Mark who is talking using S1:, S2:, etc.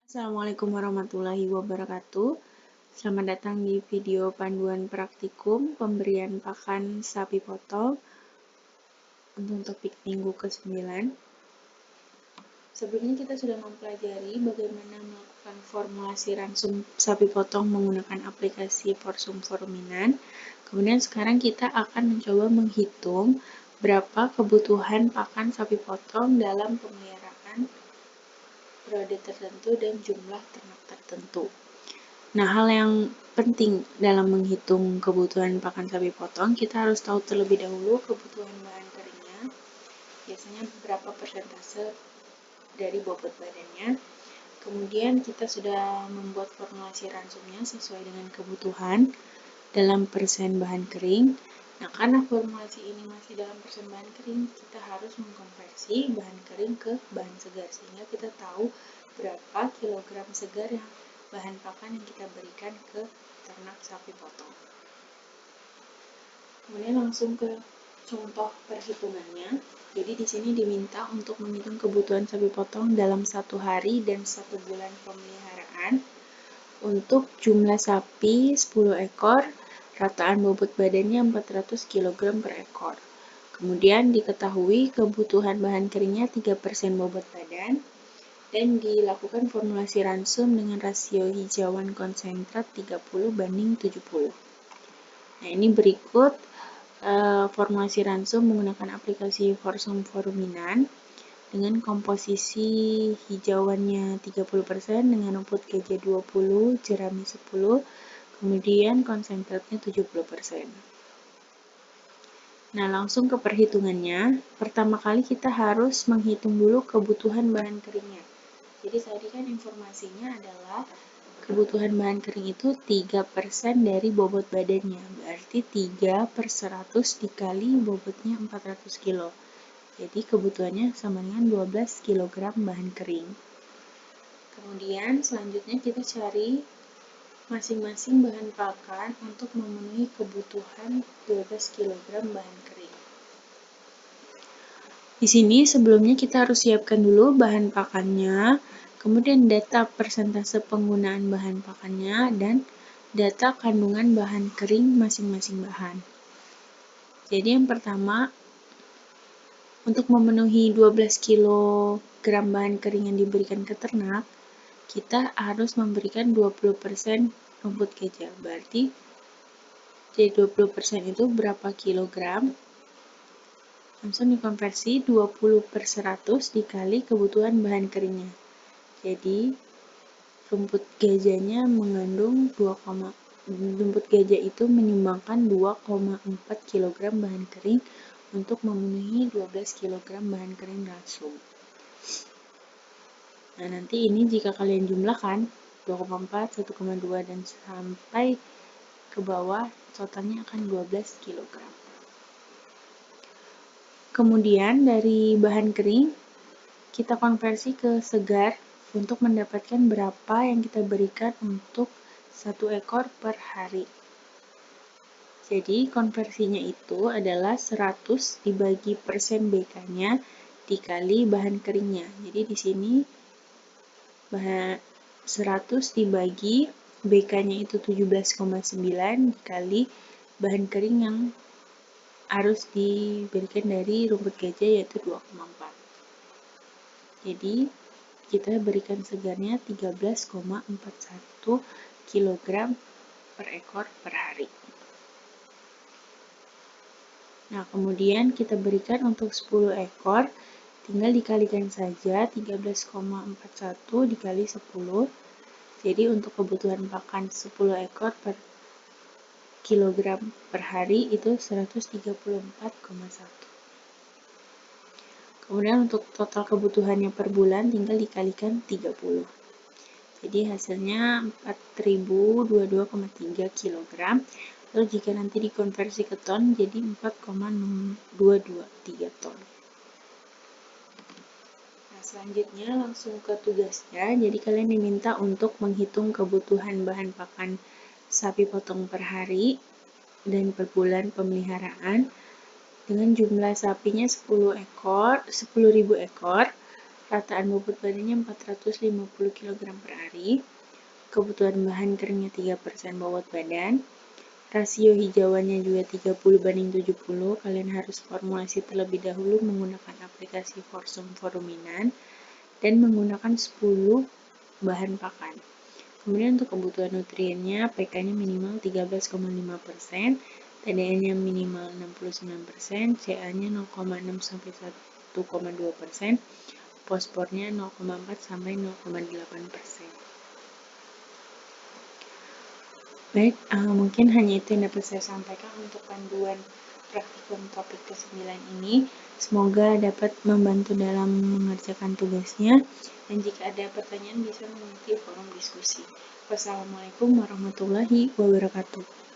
S1: Assalamualaikum warahmatullahi wabarakatuh. Selamat datang di video panduan praktikum pemberian pakan sapi potong untuk topik minggu ke-9. Sebelumnya kita sudah mempelajari bagaimana melakukan formulasi ransum sapi potong menggunakan aplikasi Forsum Forminan. Kemudian sekarang kita akan mencoba menghitung berapa kebutuhan pakan sapi potong dalam pemeliharaan periode tertentu dan jumlah ternak tertentu. Nah, hal yang penting dalam menghitung kebutuhan pakan sapi potong, kita harus tahu terlebih dahulu kebutuhan bahan keringnya, biasanya berapa persentase dari bobot badannya. Kemudian kita sudah membuat formulasi ransumnya sesuai dengan kebutuhan dalam persen bahan kering. Nah, karena formulasi ini masih dalam persen bahan kering, kita harus mengkonversi bahan kering ke bahan segar, sehingga kita tahu berapa kilogram segar yang bahan pakan yang kita berikan ke ternak sapi potong. Kemudian langsung ke contoh perhitungannya. Jadi di sini diminta untuk menghitung kebutuhan sapi potong dalam 1 hari dan 1 bulan pemeliharaan untuk jumlah sapi 10 ekor, rataan bobot badannya 400 kg per ekor. Kemudian diketahui kebutuhan bahan keringnya 3% bobot badan, dan dilakukan formulasi ransum dengan rasio hijauan konsentrat 30:70. Nah, ini berikut formulasi ransum menggunakan aplikasi Forsum Forminan dengan komposisi hijauannya 30% dengan rumput gajah 20, jerami 10, kemudian konsentratnya 70%. Nah, langsung ke perhitungannya. Pertama kali kita harus menghitung dulu kebutuhan bahan keringnya. Jadi tadi kan informasinya adalah kebutuhan bahan kering itu 3% dari bobot badannya. Berarti 3/100 dikali bobotnya 400 kg. Jadi kebutuhannya sama dengan 12 kg bahan kering. Kemudian selanjutnya kita cari masing-masing bahan pakan untuk memenuhi kebutuhan 12 kg bahan kering. Di sini sebelumnya kita harus siapkan dulu bahan pakannya, kemudian data persentase penggunaan bahan pakannya, dan data kandungan bahan kering masing-masing bahan. Jadi yang pertama, untuk memenuhi 12 kg bahan kering yang diberikan ke ternak, kita harus memberikan 20% rumput gajah. Berarti jadi 20% itu berapa kilogram? Langsung dikonversi 20/100 dikali kebutuhan bahan keringnya. Jadi rumput gajahnya mengandung rumput gajah itu menyumbangkan 2,4 kg bahan kering untuk memenuhi 12 kg bahan kering ransum. Nah, nanti ini jika kalian jumlahkan 2,4, 1,2 dan sampai ke bawah, totalnya akan 12 kg. Kemudian dari bahan kering kita konversi ke segar untuk mendapatkan berapa yang kita berikan untuk 1 ekor per hari. Jadi konversinya itu adalah 100 dibagi persen BK-nya dikali bahan keringnya. Jadi di sini 100 dibagi BK-nya itu 17,9 dikali bahan kering yang harus diberikan dari rumput gajah yaitu 2,4. Jadi kita berikan segarnya 13,41 kg per ekor per hari. Nah, kemudian kita berikan untuk 10 ekor, tinggal dikalikan saja 13,41 dikali 10. Jadi untuk kebutuhan pakan 10 ekor per kilogram per hari itu 134,1. Kemudian untuk total kebutuhannya per bulan tinggal dikalikan 30. Jadi hasilnya 4022,3 kg. Lalu jika nanti dikonversi ke ton jadi 4,223 ton. Nah, selanjutnya langsung ke tugasnya. Jadi kalian diminta untuk menghitung kebutuhan bahan pakan sapi potong per hari dan per bulan pemeliharaan dengan jumlah sapinya 10.000 ekor, rataan bobot badannya 450 kg per hari, kebutuhan bahan keringnya 3% bobot badan, rasio hijauannya juga 30/70, kalian harus formulasi terlebih dahulu menggunakan aplikasi Forsum Foruminan, dan menggunakan 10 bahan pakan. Kemudian untuk kebutuhan nutriennya, PK-nya minimal 13,5%, TDN-nya minimal 69%, CA-nya 0,6-1,2%, fosfornya 0,4-0,8%. Baik, mungkin hanya itu yang dapat saya sampaikan untuk panduan praktikum topik ke-9 ini. Semoga dapat membantu dalam mengerjakan tugasnya, dan jika ada pertanyaan bisa mengikuti forum diskusi. Wassalamualaikum warahmatullahi wabarakatuh.